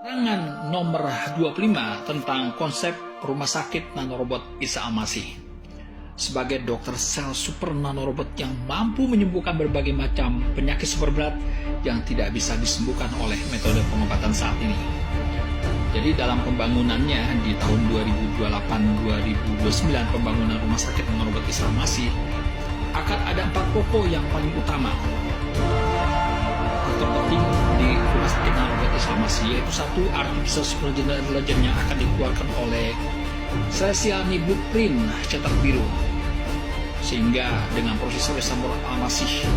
Keterangan nomor 25 tentang konsep rumah sakit nanorobot Isa Al-Masih. Sebagai dokter sel super nanorobot yang mampu menyembuhkan berbagai macam penyakit super berat yang tidak bisa disembuhkan oleh metode pengobatan saat ini. Jadi dalam pembangunannya di tahun 2028-2029 pembangunan rumah sakit nanorobot Isa Al-Masih akan ada 4 pokok yang paling utama atau penting di rumah sakit nanorobot Isa Al-Masih, yaitu satu, artificial super legend yang akan dikeluarkan oleh Celestial Blueprint cetak biru, sehingga dengan prosesor Isa Al-Masih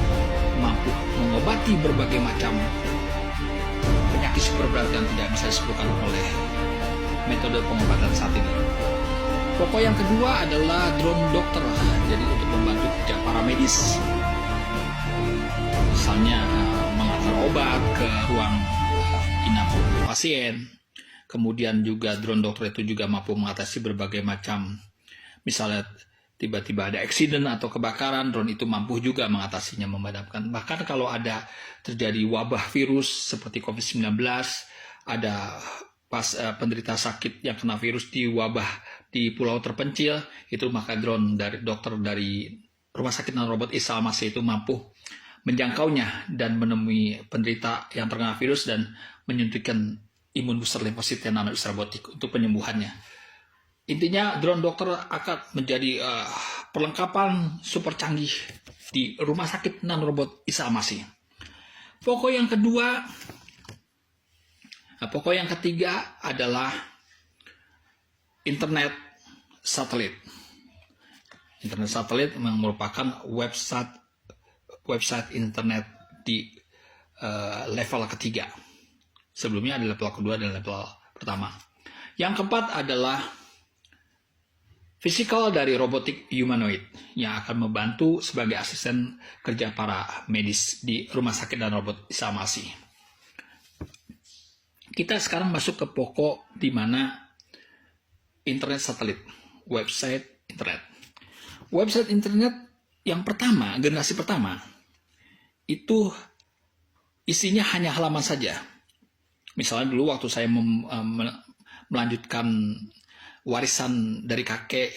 mampu mengobati berbagai macam penyakit super berat yang tidak bisa disembuhkan oleh metode pengobatan saat ini. Pokok yang kedua adalah drone dokter, jadi untuk membantu kerja para medis, misalnya mengantar obat ke ruang inap pasien. Kemudian juga drone dokter itu juga mampu mengatasi berbagai macam, misalnya tiba-tiba ada accident atau kebakaran, drone itu mampu juga mengatasinya, memadamkan. Bahkan kalau ada terjadi wabah virus seperti COVID-19, ada penderita sakit yang kena virus di wabah di pulau terpencil, itu maka drone dari dokter dari rumah sakit nanorobot Isa Al-Masih itu mampu menjangkaunya dan menemui penderita yang terkena virus dan menyuntikkan imun booster limfosit yang nanois robotik untuk penyembuhannya. Intinya drone dokter akan menjadi perlengkapan super canggih di rumah sakit nanorobot Isa Al-Masih. Pokok yang ketiga adalah internet satelit. Internet satelit merupakan website internet di level ketiga. Sebelumnya ada level kedua dan level pertama. Yang keempat adalah fisikal dari robotik humanoid yang akan membantu sebagai asisten kerja para medis di rumah sakit dan robot Isa Al-Masih. Kita sekarang masuk ke pokok di mana internet satelit, website internet. Website internet yang pertama, generasi pertama, itu isinya hanya halaman saja. Misalnya dulu waktu saya melanjutkan warisan dari kakek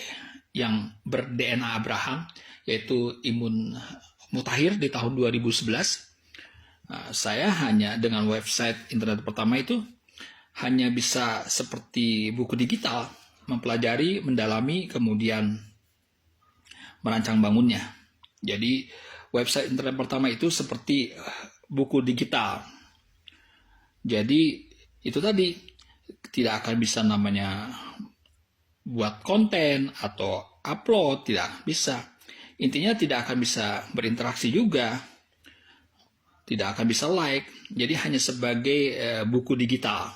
yang ber-DNA Abraham, yaitu Imun Mutahir di tahun 2011, saya hanya dengan website internet pertama itu hanya bisa seperti buku digital, mempelajari, mendalami, kemudian merancang bangunnya. Jadi website internet pertama itu seperti buku digital. Jadi itu tadi tidak akan bisa namanya buat konten atau upload, tidak bisa. Intinya tidak akan bisa berinteraksi juga, tidak akan bisa like. Jadi hanya sebagai buku digital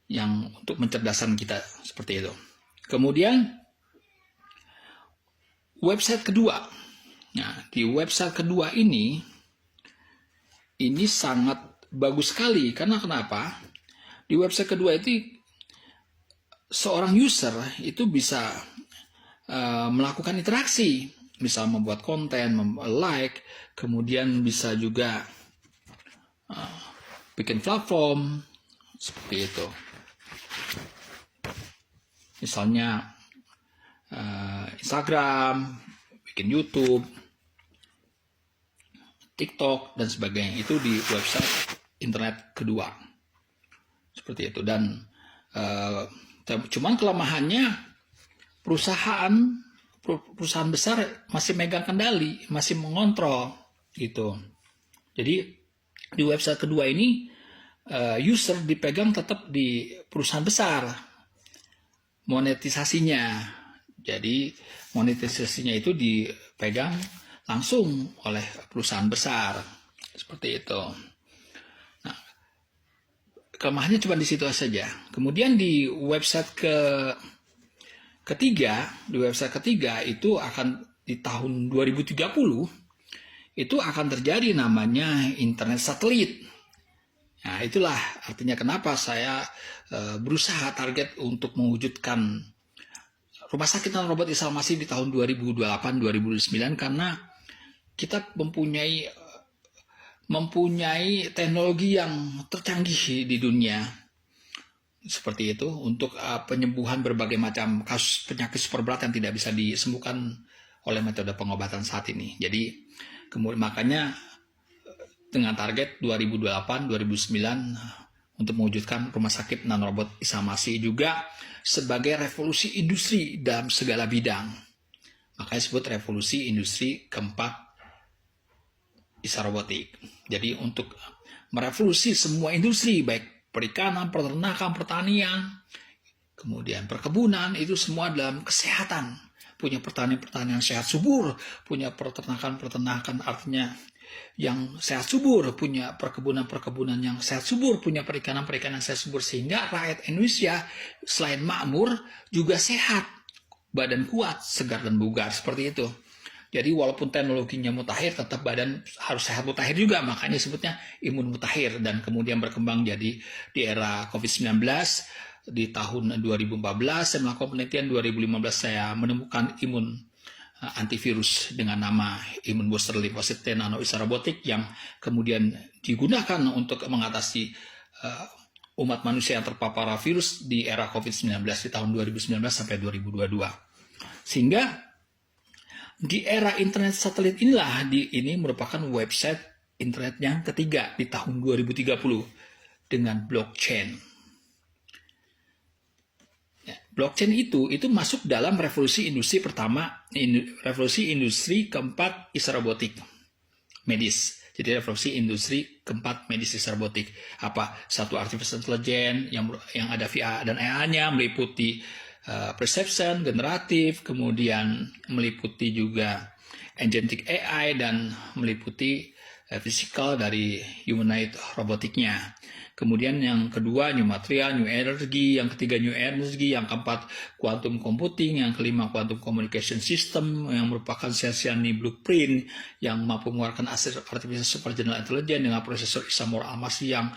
yang untuk mencerdaskan kita seperti itu. Kemudian website kedua. Nah, di website kedua ini sangat bagus sekali. Karena kenapa? Di website kedua itu seorang user itu bisa melakukan interaksi, misal membuat konten, like, kemudian bisa juga bikin platform seperti itu. Misalnya Instagram, bikin YouTube, TikTok, dan sebagainya. Itu di website internet kedua. Seperti itu. Dan cuman kelemahannya perusahaan besar masih megang kendali, masih mengontrol gitu. Jadi di website kedua ini user dipegang tetap di perusahaan besar monetisasinya. Jadi monetisasinya itu dipegang langsung oleh perusahaan besar seperti itu. Nah, kelemahannya cuma di situ saja. Kemudian di website ketiga itu akan di tahun 2030 itu akan terjadi namanya internet satelit. Nah, itulah artinya kenapa saya berusaha target untuk mewujudkan rumah sakit nanorobot Isa Al-Masih di tahun 2028-2029, karena kita mempunyai teknologi yang tercanggih di dunia. seperti itu untuk penyembuhan berbagai macam kasus penyakit super berat yang tidak bisa disembuhkan oleh metode pengobatan saat ini. Jadi makanya dengan target 2008-2009 untuk mewujudkan rumah sakit nanorobot Isarmasi juga sebagai revolusi industri dalam segala bidang. Makanya disebut revolusi industri keempat Isarobotik. Jadi untuk merevolusi semua industri, baik perikanan, peternakan, pertanian, kemudian perkebunan, itu semua dalam kesehatan. Punya pertanian yang sehat subur, punya peternakan artinya yang sehat subur, punya perkebunan yang sehat subur, punya perikanan yang sehat subur, sehingga rakyat Indonesia selain makmur juga sehat, badan kuat, segar dan bugar, seperti itu. Jadi walaupun teknologinya mutakhir, tetap badan harus sehat mutakhir juga, makanya sebutnya imun mutakhir. Dan kemudian berkembang jadi di era COVID-19, di tahun 2014 saya melakukan penelitian, 2015 saya menemukan imun antivirus dengan nama imun booster limfosit T nano Isarobotik yang kemudian digunakan untuk mengatasi umat manusia yang terpapar virus di era COVID-19 di tahun 2019 sampai 2022. Sehingga di era internet satelit inilah, ini merupakan website internet yang ketiga di tahun 2030 dengan blockchain. Blockchain itu masuk dalam revolusi industri pertama, revolusi industri keempat Isarobotik medis. Jadi revolusi industri keempat medis Isarobotik. Apa? Satu, artificial intelligence yang ada VR dan AR-nya, meliputi perception, generatif, kemudian meliputi juga agentic AI, dan meliputi physical dari humanoid robotiknya. Kemudian yang kedua new material, new energy, yang ketiga new energy, yang keempat quantum computing, yang kelima quantum communication system yang merupakan Sesiani blueprint yang mampu mengeluarkan artificial super general intelligence dengan prosesor Isamur Almasi yang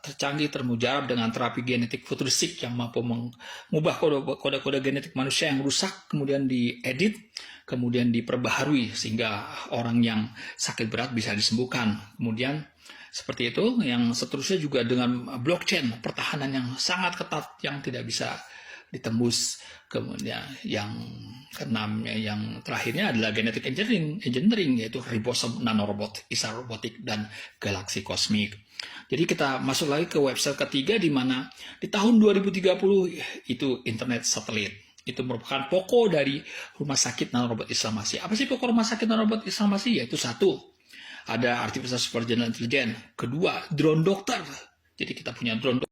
tercanggih, termujarab dengan terapi genetik futuristik yang mampu mengubah kode-kode genetik manusia yang rusak, kemudian diedit, kemudian diperbaharui sehingga orang yang sakit berat bisa disembuhkan. Kemudian seperti itu. Yang seterusnya juga dengan blockchain, pertahanan yang sangat ketat yang tidak bisa ditembus. Kemudian yang keenam, yang terakhirnya adalah genetic engineering, yaitu ribosome nanorobot, Isarobotik, dan galaksi kosmik. Jadi kita masuk lagi ke website ketiga, di mana di tahun 2030 itu internet satelit. Itu merupakan pokok dari rumah sakit nanorobot Isarmasi. Apa sih pokok rumah sakit nanorobot Isarmasi? Yaitu satu, ada artificial super general intelligence. Kedua, drone dokter. Jadi kita punya drone dokter.